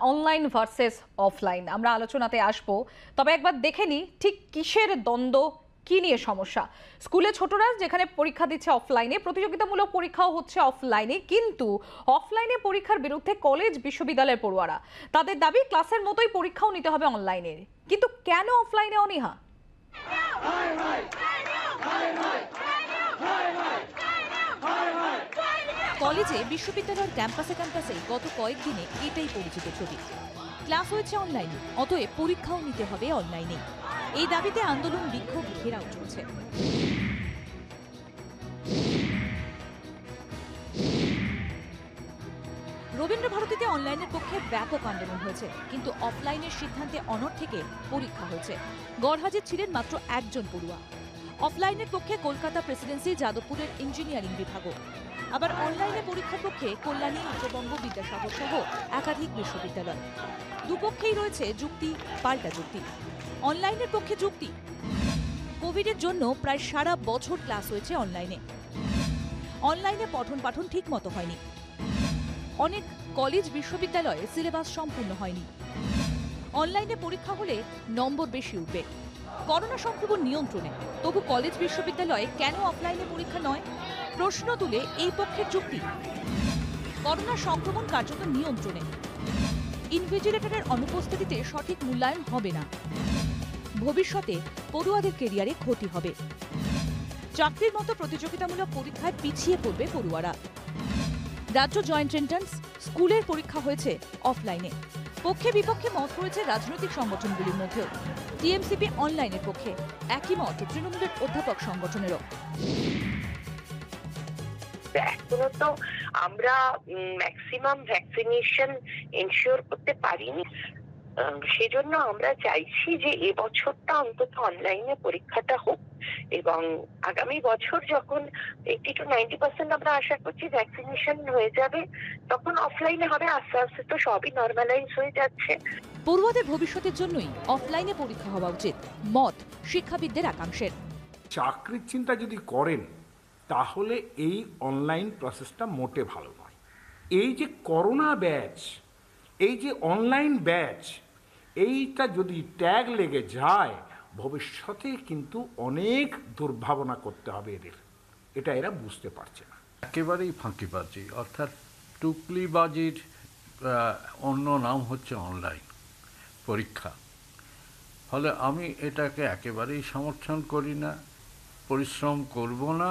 Online versus offline আমরা আলোচনাতে আসব, তবে একবার দেখে নিই ঠিক কিসের দ্বন্দ্ব, কি নিয়ে সমস্যা। স্কুলে ছোটরা যেখানে পরীক্ষা দিচ্ছে অফলাইনে, প্রতিযোগিতামূলক পরীক্ষাও হচ্ছে অফলাইনে, কিন্তু অফলাইনে পরীক্ষার বিরুদ্ধে কলেজ বিশ্ববিদ্যালয়ের পড়ুয়ারা। তাদের দাবি ক্লাসের মতোই পরীক্ষাও নিতে হবে অনলাইনে। কিন্তু কেন অফলাইনে অনীহা? কলেজে বিশ্ববিদ্যালয়ের ক্যাম্পাসে গত কয়েকদিনে এটাই পরিচিত ছবি। ক্লাস হয়েছে অনলাইনে, অতএব পরীক্ষাও নিতে হবে অনলাইনে। এই দাবিতে আন্দোলন, বিক্ষোভ, ঘেরাও চলছে। রবীন্দ্রভারতীতে অনলাইনের পক্ষে ব্যাপক আন্দোলন হয়েছে, কিন্তু অফলাইনের সিদ্ধান্তে অনড় থেকে পরীক্ষা হয়েছে। গড়হাজির ছিলেন মাত্র একজন পড়ুয়া। অফলাইনের পক্ষে কলকাতা প্রেসিডেন্সি, যাদবপুরের ইঞ্জিনিয়ারিং বিভাগও। আবার অনলাইনে পরীক্ষার পক্ষে কল্যাণী, উচ্চবঙ্গ বিদ্যাসাগর সহ একাধিক বিশ্ববিদ্যালয়। দুপক্ষেই রয়েছে যুক্তি, পাল্টা যুক্তি। অনলাইনের পক্ষে যুক্তি, কোভিডের জন্য প্রায় সারা বছর ক্লাস হয়েছে অনলাইনে। অনলাইনে পঠন পাঠন ঠিক মতো হয়নি। অনেক কলেজ বিশ্ববিদ্যালয়ে সিলেবাস সম্পূর্ণ হয়নি। অনলাইনে পরীক্ষা হলে নম্বর বেশি উঠবে। করোনা সংক্রমণ নিয়ন্ত্রণে, তবু কলেজ বিশ্ববিদ্যালয়ে কেন অফলাইনে পরীক্ষা নয়? প্রশ্ন তুলে এই পক্ষের যুক্তি, করোনা সংক্রমণ কার্যত নিয়ন্ত্রণে, ইনভিজিলেটরের অনুপস্থিতিতে সঠিক মূল্যায়ন হবে না, ভবিষ্যতে পড়ুয়াদের কেরিয়ারে ক্ষতি হবে, চাকরির মতো প্রতিযোগিতামূলক পরীক্ষায় পিছিয়ে পড়বে পড়ুয়ারা। রাজ্য জয়েন্ট এন্ট্রান্স স্কুলের পরীক্ষা হয়েছে অফলাইনে। পক্ষে বিপক্ষে মত রয়েছে রাজনৈতিক সংগঠনগুলির মধ্যেও। টিএমসিপি অনলাইনের পক্ষে, একই মত তৃণমূলের অধ্যাপক সংগঠনেরও। এখনো তো আমরা ম্যাক্সিমাম ভ্যাকসিনেশন এনশিওর করতে পারিনি, সেজন্য আমরা চাইছি যে এবছরটা অন্তত অনলাইনে পরীক্ষাটা হোক, এবং আগামী বছর যখন 80 to 90% আমরা আশা করছি ভ্যাকসিনেশন হয়ে যাবে, তখন অফলাইনে হবে। আস্তে আস্তে তো সবই নর্মালাইজ হয়ে যাচ্ছে। পড়ুয়াদের ভবিষ্যতের জন্যই অফলাইনে পরীক্ষা হওয়া উচিত, মত শিক্ষাবিদদের একাংশের। চাকরির চিন্তা যদি করেন তাহলে এই অনলাইন প্রসেসটা মোটে ভালো নয়। এই যে করোনা ব্যাচ, এই যে অনলাইন ব্যাচ, এইটা যদি ট্যাগ লেগে যায় ভবিষ্যতে কিন্তু অনেক দুর্ভাবনা করতে হবে এদের। এটা এরা বুঝতে পারছে না। একেবারেই ফাঁকিবাজি, অর্থাৎ টুকলিবাজির অন্য নাম হচ্ছে অনলাইন পরীক্ষা। ফলে আমি এটাকে একেবারেই সমর্থন করি না, পরিশ্রম করব না,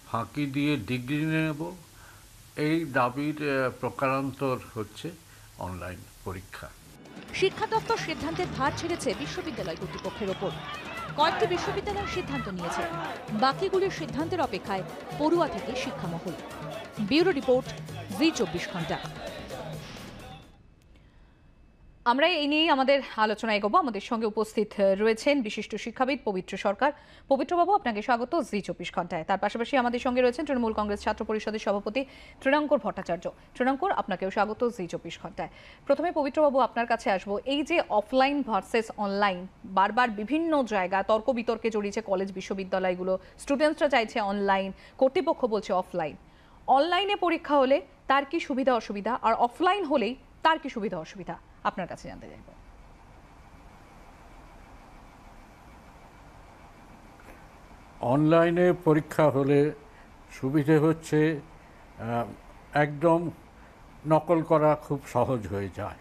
ফাঁকি দিয়ে ডিগ্রি নেব, এই দাবির প্রকারান্তর হচ্ছে অনলাইন পরীক্ষা। শিক্ষা দপ্তর সিদ্ধান্তের ভার ছেড়েছে বিশ্ববিদ্যালয় কর্তৃপক্ষের ওপর। কয়েকটি বিশ্ববিদ্যালয় সিদ্ধান্ত নিয়েছে, বাকিগুলির সিদ্ধান্তের অপেক্ষায় পড়ুয়া থেকে শিক্ষামহল। ব্যুরো রিপোর্ট, ZEE 24 ঘন্টা। আমরা এই নিয়ে আমাদের আলোচনা এগোবো। আমাদের সঙ্গে উপস্থিত রয়েছেন বিশিষ্ট শিক্ষাবিদ পবিত্র সরকার। পবিত্রবাবু, আপনাকে স্বাগত ZEE 24 ঘন্টায়। তার পাশাপাশি আমাদের সঙ্গে রয়েছেন তৃণমূল কংগ্রেস ছাত্র পরিষদের সভাপতি তৃণাঙ্কুর ভট্টাচার্য। তৃণাঙ্কুর, আপনাকেও স্বাগত ZEE 24 ঘন্টায়। প্রথমে পবিত্রবাবু আপনার কাছে আসবো। এই যে অফলাইন ভার্সেস অনলাইন, বারবার বিভিন্ন জায়গায় তর্ক বিতর্কে জড়িয়েছে কলেজ বিশ্ববিদ্যালয়গুলো। স্টুডেন্টসরা চাইছে অনলাইন, কর্তৃপক্ষ বলছে অফলাইন। অনলাইনে পরীক্ষা হলে তার কি সুবিধা অসুবিধা, আর অফলাইন হলেই তার কি সুবিধা অসুবিধা, আপনার কাছে জানতে চাইব। অনলাইনে পরীক্ষা হলে সুবিধে হচ্ছে একদম নকল করা খুব সহজ হয়ে যায়,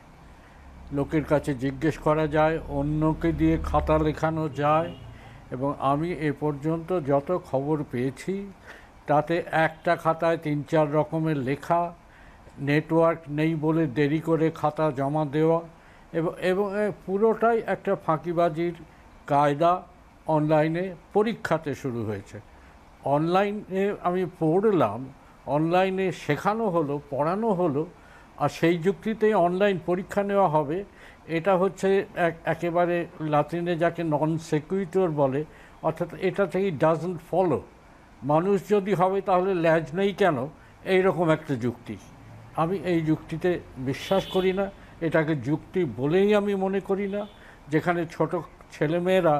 লোকের কাছে জিজ্ঞেস করা যায়, অন্যকে দিয়ে খাতা লেখানো যায়। এবং আমি এ পর্যন্ত যত খবর পেয়েছি তাতে একটা খাতায় 3-4 রকমের লেখা, নেটওয়ার্ক নেই বলে দেরি করে খাতা জমা দেওয়া, এবং পুরোটাই একটা ফাঁকিবাজির কায়দা অনলাইনে পরীক্ষাতে শুরু হয়েছে। অনলাইনে আমি পড়লাম, অনলাইনে শেখানো হলো, পড়ানো হলো, আর সেই যুক্তিতেই অনলাইন পরীক্ষা নেওয়া হবে। এটা হচ্ছে একেবারে লাতিনে যাকে নন সেকুইটর বলে, অর্থাৎ এটা থেকে ডাজন্ট ফলো। মানুষ যদি হবে তাহলে ল্যাজ নেই কেন, এইরকম একটা যুক্তি। আমি এই যুক্তিতে বিশ্বাস করি না, এটাকে যুক্তি বলেই আমি মনে করি না। যেখানে ছোট ছেলেমেয়েরা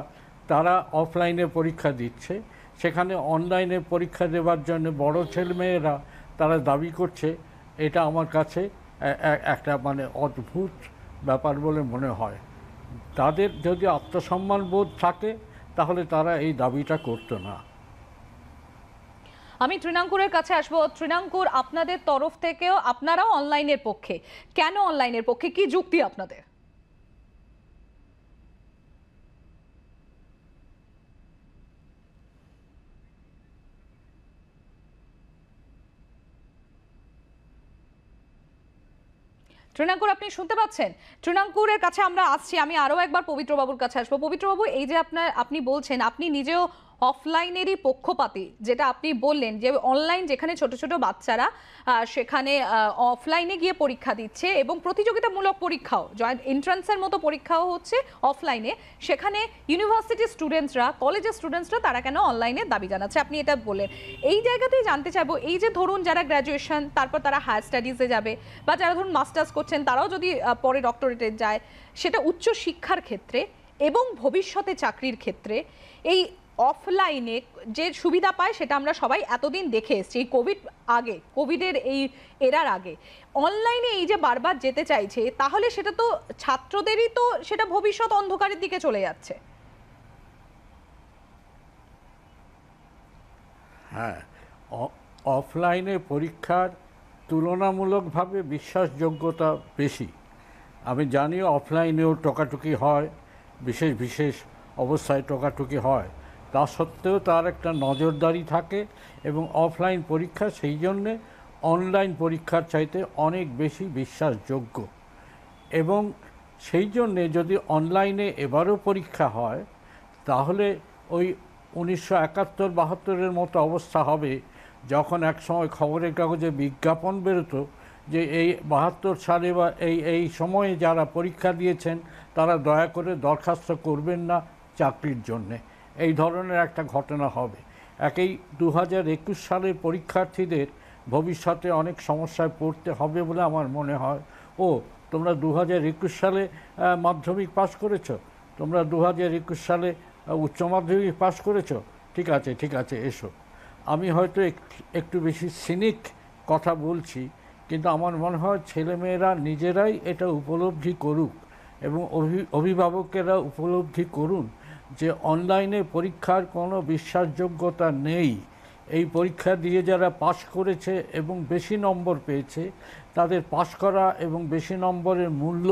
তারা অফলাইনে পরীক্ষা দিচ্ছে, সেখানে অনলাইনে পরীক্ষা দেওয়ার জন্য বড় ছেলেমেয়েরা তারা দাবি করছে, এটা আমার কাছে একটা মানে অদ্ভুত ব্যাপার বলে মনে হয়। তাদের যদি আত্মসম্মান বোধ থাকে তাহলে তারা এই দাবিটা করতো না। আমি তৃণাঙ্কুরের কাছে আসবো। তৃণাঙ্কুর, আপনাদের তরফ থেকেও আপনারাও অনলাইনের পক্ষে, কেন অনলাইনের পক্ষে, কি যুক্তি আপনাদের? তৃণাঙ্কুর, আপনি শুনতে পাচ্ছেন? তৃণাঙ্কুরের কাছে আমরা আসছি। আমি আরো একবার পবিত্রবাবুর কাছে আসবো। পবিত্রবাবু, এই যে আপনি বলছেন আপনি নিজেও অফলাইনেরই পক্ষপাতী, যেটা আপনি বললেন যে অনলাইন যেখানে ছোট ছোট বাচ্চারা সেখানে অফলাইনে গিয়ে পরীক্ষা দিচ্ছে এবং প্রতিযোগিতামূলক পরীক্ষাও, জয়েন্ট এন্ট্রান্সের মতো পরীক্ষাও হচ্ছে অফলাইনে, সেখানে ইউনিভার্সিটির স্টুডেন্টসরা, কলেজের স্টুডেন্টসরা তারা কেন অনলাইনে দাবি জানাচ্ছে, আপনি এটা বললেন। এই জায়গাতেই জানতে চাইবো, এই যে ধরুন যারা গ্র্যাজুয়েশন তারপর তারা হায়ার স্টাডিজে যাবে, বা যারা ধরুন মাস্টার্স করছেন তারাও যদি পরে ডক্টরেটে যায়, সেটা উচ্চ শিক্ষার ক্ষেত্রে এবং ভবিষ্যতে চাকরির ক্ষেত্রে এই অফলাইনে যে সুবিধা পায় সেটা আমরা সবাই এতদিন দেখে এসেছি। কোভিডের এই এরার আগে অনলাইনে এই যে বারবার যেতে চাইছে, তাহলে সেটা তো ছাত্রদেরই তো সেটা ভবিষ্যৎ অন্ধকারের দিকে চলে যাচ্ছে। হ্যাঁ, অফলাইনে পরীক্ষার তুলনামূলকভাবে বিশ্বাসযোগ্যতা বেশি। আমি জানি অফলাইনেও টোকাটুকি হয়, বিশেষ বিশেষ অবস্থায় টোকাটুকি হয়, তা সত্ত্বেও তার একটা নজরদারি থাকে এবং অফলাইন পরীক্ষা সেই জন্যে অনলাইন পরীক্ষার চাইতে অনেক বেশি বিশ্বাসযোগ্য। এবং সেই জন্যে যদি অনলাইনে এবারও পরীক্ষা হয় তাহলে ওই 1971-72-এর মতো অবস্থা হবে, যখন একসময় খবরের কাগজে বিজ্ঞাপন বেরোতো যে এই 72 সালে বা এই সময়ে যারা পরীক্ষা দিয়েছেন তারা দয়া করে দরখাস্ত করবেন না চাকরির জন্যে। এই ধরনের একটা ঘটনা হবে। একই 2021 সালের পরীক্ষার্থীদের ভবিষ্যতে অনেক সমস্যায় পড়তে হবে বলে আমার মনে হয়। তোমরা 2021 সালে মাধ্যমিক পাশ করেছো, তোমরা 2021 সালে উচ্চ মাধ্যমিক পাশ করেছো, ঠিক আছে এসো। আমি হয়তো একটু বেশি সিনিক কথা বলছি, কিন্তু আমার মনে হয় ছেলেমেয়েরা নিজেরাই এটা উপলব্ধি করুক এবং অভিভাবকেরা উপলব্ধি করুন যে অনলাইনে পরীক্ষার কোনো বিশ্বাসযোগ্যতা নেই। এই পরীক্ষা দিয়ে যারা পাশ করেছে এবং বেশি নম্বর পেয়েছে, তাদের পাশ করা এবং বেশি নম্বরের মূল্য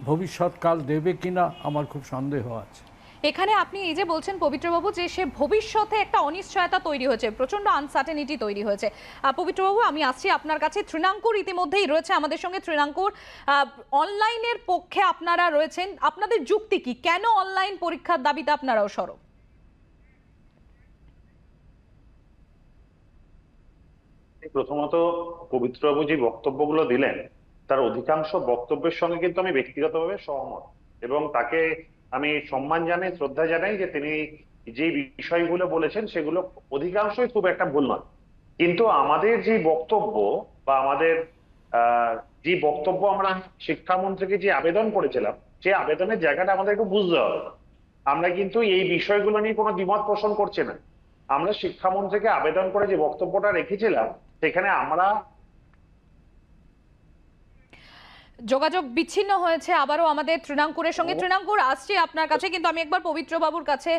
ভবিষ্যৎকাল দেবে কিনা আমার খুব সন্দেহ আছে। এখানে আপনি এই যে বলছেন পবিত্রবাবু যে সে ভবিষ্যতে একটা অনিশ্চয়তা তৈরি হয়েছে, প্রচন্ড আনসার্টেনিটি তৈরি হয়েছে। পবিত্রবাবু, আমি আসছি আপনার কাছে। তৃণাঙ্কুর ইতিমধ্যেই রয়েছে আমাদের সঙ্গে। তৃণাঙ্কুর, অনলাইনের পক্ষে আপনারা রয়েছেন, আপনাদের যুক্তি কি? কেন অনলাইন পরীক্ষার দাবিতে আপনারাও সরব? প্রথমত পবিত্রবাবু যে বক্তব্যগুলো দিলেন তার অধিকাংশ বক্তব্যের সঙ্গে কিন্তু আমি ব্যক্তিগতভাবে সহমত, এবং তাকে আমি সম্মান জানাই, শ্রদ্ধা জানাই যে তিনি যে বিষয়গুলো বলেছেন সেগুলো অধিকাংশই খুব একটা ভুল নয়। কিন্তু আমাদের যে বক্তব্য বা আমাদের যে বক্তব্য আমরা শিক্ষামন্ত্রীকে যে আবেদন করেছিলাম, সেই আবেদনের জায়গাটা আমাদের একটু বুঝতে হবে। আমরা কিন্তু এই বিষয়গুলো নিয়ে কোনো দ্বিমত পোষণ করছি না। আমরা শিক্ষামন্ত্রীকে আবেদন করে যে বক্তব্যটা রেখেছিলাম সেখানে আমরা যোগাযোগ বিচ্ছিন্ন হয়েছে আবারও আমাদের তৃণাঙ্কুরের সঙ্গে। তৃণাঙ্কুর, আসছি আপনার কাছে, কিন্তু আমি একবার পবিত্রবাবুর কাছে,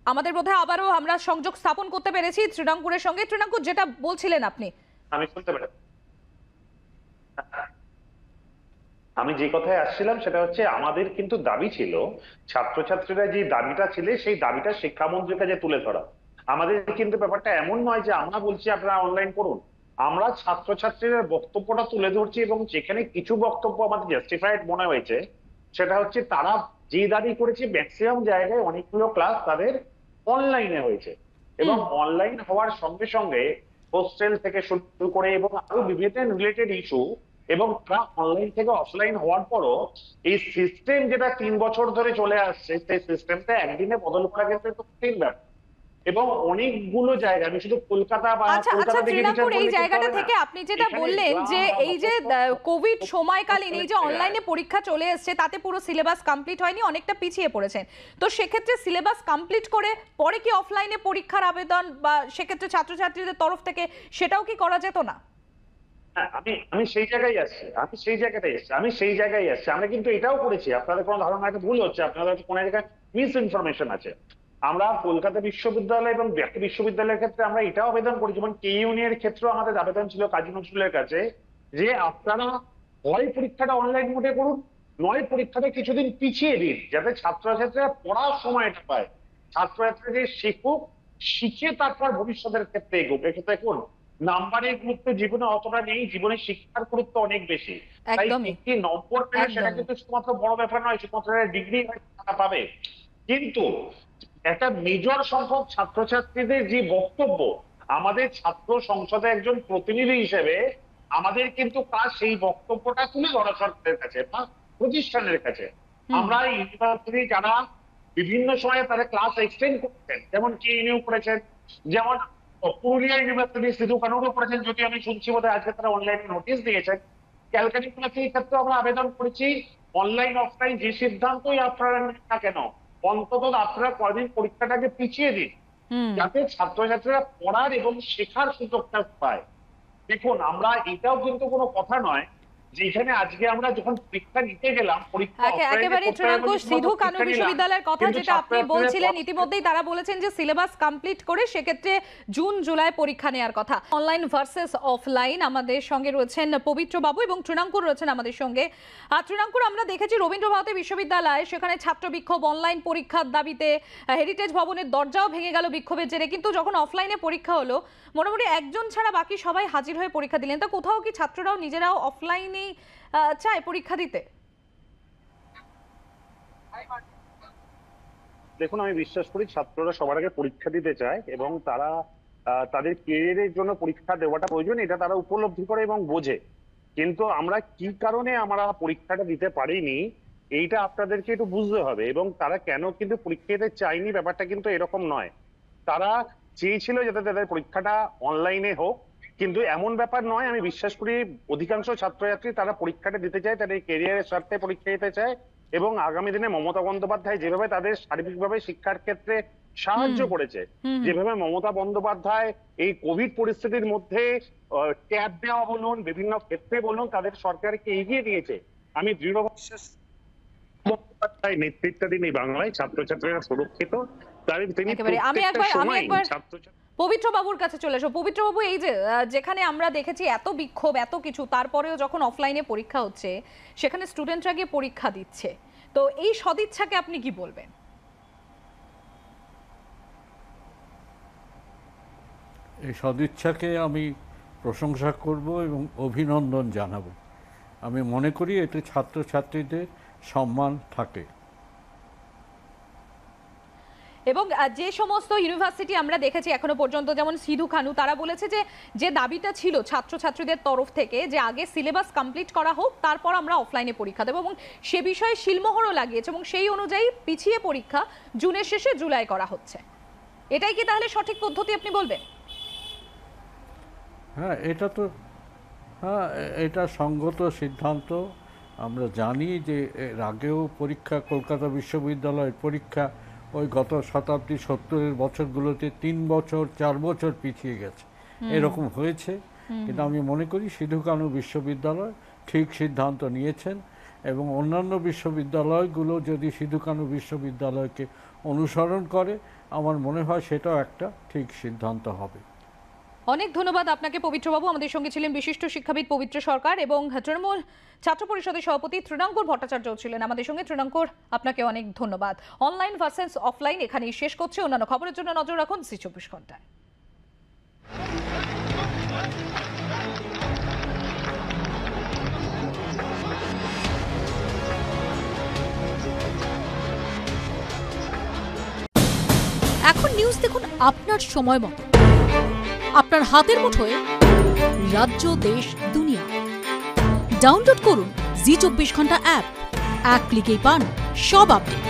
আমাদের বোধহয় আবারও আমরা সংযোগ স্থাপন করতে পেরেছি তৃণাঙ্কুরের সঙ্গে। তৃণাঙ্কুর, যেটা বলছিলেন আপনি। আমি শুনতে পেরেছি। আমি যে কথায় আসছিলাম সেটা হচ্ছে আমাদের কিন্তু দাবি ছিল, ছাত্রছাত্রীরা যে দাবিটা ছিল সেই দাবিটা শিক্ষামন্ত্রীর কাছে তুলে ধরা। আমাদের কিন্তু ব্যাপারটা এমন নয় যে আমরা বলছি আপনারা অনলাইন করুন, আমরা ছাত্রছাত্রীদের বক্তব্যটা তুলে ধরছি, এবং যেখানে কিছু বক্তব্য আমাদের জাস্টিফাইড মনে হয়েছে সেটা হচ্ছে তারা যে দাবি করেছে ম্যাক্সিমাম জায়গায় অনেকগুলো ক্লাস তাদের অনলাইনে হয়েছে, এবং অনলাইন হওয়ার সঙ্গে সঙ্গে হোস্টেল থেকে শুরু করে এবং আরো বিভিন্ন রিলেটেড ইস্যু, এবং তারা অনলাইন থেকে অফলাইন হওয়ার পরও এই সিস্টেম যেটা 3 বছর ধরে চলে আসছে সেই সিস্টেমটা একদিনে বদল করা গেছে তো কঠিন ব্যাপার। এবং অনেকগুলো জায়গা, আমি শুধু কলকাতা বা কলকাতা থেকে তৃণাঙ্কুর, এই জায়গাটা থেকে আপনি যেটা বললেন যে এই যে কোভিড সময়কালীন এই যে অনলাইনে পরীক্ষা চলে এসেছে, তাতে পুরো সিলেবাস কমপ্লিট হয়নি, অনেকটা পিছিয়ে পড়েছেন। তো সেক্ষেত্রে সিলেবাস কমপ্লিট করে পরে কি অফলাইনে পরীক্ষার আবেদন বা সেক্ষেত্রে ছাত্রছাত্রীদের তরফ থেকে সেটাও কি করা যেত না? হ্যাঁ, আমি সেই জায়গায় আসছি, আমি সেই জায়গায় আসছি। আমরা কিন্তু এটাও করেছি, আপনাদের কোনো ধারণা একটা ভুল হচ্ছে, আপনাদের কোনো জায়গায় মিস ইনফরমেশন আছে। আমরা কলকাতা বিশ্ববিদ্যালয় এবং বাকি বিশ্ববিদ্যালয়ের ক্ষেত্রে আমরা এটাও আবেদন করি, যেমন কে ইউনিয়নের ক্ষেত্রেও আমাদের আবেদন ছিল কাজী নজরুলের কাছে, যে আপনারা হয় পরীক্ষাটা অনলাইন মোডে করুন, নয় পরীক্ষাটা কিছুদিন পিছিয়ে দিন, যাতে ছাত্রছাত্রীরা পড়ার সময়টা পায়, ছাত্রছাত্রীদের শিখুক, শিখে তারপর ভবিষ্যতের ক্ষেত্রে এগোক। এক্ষেত্রে দেখুন, নাম্বারের গুরুত্ব জীবনে অতটা নেই, জীবনে শিক্ষার গুরুত্ব অনেক বেশি। তাই একদমই একটি নম্বর পেলে সেটা কিন্তু শুধুমাত্র বড় ব্যাপার নয়, শুধুমাত্র ডিগ্রি পাবে, কিন্তু একটা মেজর সংখ্যক ছাত্রছাত্রীদের যে বক্তব্য, আমাদের ছাত্র সংসদে একজন প্রতিনিধি হিসেবে আমাদের কিন্তু কাজ সেই বক্তব্যটা তুলে ধরা সরকারের কাছে বা প্রতিষ্ঠানের কাছে। আমরা ইউনিভার্সিটি যারা বিভিন্ন সময়ে তারা ক্লাস এক্সটেন্ড করছেন, যেমন কে ইউনিউ করেছেন, যেমন পুরুলিয়া ইউনিভার্সিটি সিধু কানুরও করেছেন, যদি আমি শুনছি বোধহয় আজকে তারা অনলাইনে নোটিশ দিয়েছেন। ক্যালকাটা ইউনিভার্সিটির ক্ষেত্রে আমরা আবেদন করেছি, অনলাইন অফলাইন যে সিদ্ধান্তই আপনারা নেন না কেন, অন্তত আপনারা কদিন পরীক্ষাটাকে পিছিয়ে দিন, যাতে ছাত্রছাত্রীরা পড়ার এবং শেখার সুযোগটা পায়। দেখুন, আমরা এটাও কিন্তু কোনো কথা নয় যে এখানে আজকে আমরা যখন পরীক্ষা নিতে গেলাম, একেবারে তৃণাঙ্কুর সিধু কানু বিশ্ববিদ্যালয়ের কথা যেটা আপনি বলছিলেন, ইতিমধ্যেই তারা বলেছেন যে সিলেবাস কমপ্লিট করে সেক্ষেত্রে জুন জুলাই পরীক্ষা নেওয়ার কথা। অনলাইন ভার্সেস অফলাইন, আমাদের সঙ্গে রয়েছেন পবিত্র বাবু এবং তৃণাঙ্কুর রয়েছেন আমাদের সঙ্গে। আর তৃণাঙ্কুর, আমরা দেখেছি রবীন্দ্রভারতী বিশ্ববিদ্যালয়, সেখানে ছাত্র বিক্ষোভ, অনলাইন পরীক্ষার দাবিতে হেরিটেজ ভবনের দরজাও ভেঙে গেল বিক্ষোভের জেরে, কিন্তু যখন অফলাইনে পরীক্ষা হলো মোটামুটি একজন ছাড়া বাকি সবাই হাজির হয়ে পরীক্ষা দিলেন। তা কোথাও কি ছাত্ররাও নিজেরাও অফলাইনে চায় পরীক্ষা দিতে? দেখুন, আমি বিশ্বাস করি ছাত্ররা সবার আগে পরীক্ষা দিতে চায় এবং তারা তাদের ক্যারিয়ারের জন্য পরীক্ষা দেওয়াটা প্রয়োজন, এটা তারা উপলব্ধি করে এবং বোঝে। কিন্তু আমরা কি কারণে আমরা পরীক্ষাটা দিতে পারিনি এইটা আপনাদেরকে একটু বুঝতে হবে, এবং তারা কেন কিন্তু পরীক্ষা দিতে চায়নি ব্যাপারটা কিন্তু এরকম নয়। তারা চেয়েছিল যাতে তাদের পরীক্ষাটা অনলাইনে হোক, কিন্তু এমন ব্যাপার নয়। আমি বিশ্বাস করি অধিকাংশ ছাত্রছাত্রী তারা পরীক্ষাটা দিতে চায়, তাদের ক্যারিয়ারের স্বার্থে পরীক্ষা দিতে চায়, এবং আগামী দিনে মমতা বন্দ্যোপাধ্যায় যেভাবে তাদের সার্বিকভাবে শিক্ষার ক্ষেত্রে সাহায্য করেছে, যেভাবে মমতা বন্দ্যোপাধ্যায় এই কোভিড পরিস্থিতির মধ্যে ট্যাব দেওয়া বলুন, বিভিন্ন ক্ষেত্রে বলুন, তাদের সরকারকে এগিয়ে দিয়েছে, আমি দৃঢ় বিশ্বাস বন্দ্যোপাধ্যায় নেতৃত্বাধীন এই বাংলায় ছাত্রছাত্রীরা সুরক্ষিত। আমি একবার পবিত্র বাবুর কাছে চলে এসো। পবিত্র বাবু, এই যে যেখানে আমরা দেখেছি এত বিক্ষোভ এত কিছু, তারপরেও যখন অফলাইনে পরীক্ষা হচ্ছে সেখানে স্টুডেন্টরা গিয়ে পরীক্ষা দিচ্ছে, তো এই সদিচ্ছাকে আপনি কি বলবেন? এই সদিচ্ছাকে আমি প্রশংসা করব এবং অভিনন্দন জানাবো। আমি মনে করি এতে ছাত্রছাত্রীদের সম্মান থাকে। এবং যে সমস্ত ইউনিভার্সিটি আমরা দেখেছি এখনো পর্যন্ত, যেমন সিধু কানু, তারা বলেছে যে দাবিটা ছিল ছাত্রছাত্রীদের তরফ থেকে যে আগে সিলেবাস কমপ্লিট করা হোক, তারপর আমরা অফলাইনে পরীক্ষা দেবো, এবং সে বিষয়ে শিলমোহরও লাগিয়েছে, এবং সেই অনুযায়ী পিছিয়ে পরীক্ষা জুনের শেষে জুলাই করা হচ্ছে। এটাই কি তাহলে সঠিক পদ্ধতি আপনি বলবেন? হ্যাঁ, এটা সঙ্গত সিদ্ধান্ত। আমরা জানি যে এর আগেও পরীক্ষা, কলকাতা বিশ্ববিদ্যালয়ের পরীক্ষা ওই গত শতাব্দী 70-এর বছরগুলোতে 3 বছর 4 বছর পিছিয়ে গেছে, এরকম হয়েছে। কিন্তু আমি মনে করি সিধু কানু বিশ্ববিদ্যালয় ঠিক সিদ্ধান্ত নিয়েছেন, এবং অন্যান্য বিশ্ববিদ্যালয়গুলো যদি সিধু কানু বিশ্ববিদ্যালয়কে অনুসরণ করে আমার মনে হয় সেটাও একটা ঠিক সিদ্ধান্ত হবে। অনেক ধন্যবাদ আপনাকে পবিত্রবাবু। আমাদের সঙ্গে ছিলেন বিশিষ্ট শিক্ষাবিদ পবিত্র সরকার এবং তৃণমূল ছাত্র পরিষদের সভাপতি তৃণাঙ্কুর ভট্টাচার্য ছিলেন আমাদের সঙ্গে। তৃণাঙ্কুর, আপনাকে অনেক ধন্যবাদ। অনলাইন ভার্সেস অফলাইন এখানেই শেষ করছে। অন্যান্য খবরের জন্য নজর রাখুন ZEE 24 ঘন্টায়। এখন নিউজ দেখুন আপনার সময় মতো, আপনার হাতের মুঠোয়, রাজ্য দেশ দুনিয়া। ডাউনলোড করুন ZEE 24 ঘন্টা অ্যাপ। এক ক্লিকেই পান সব আপডেট।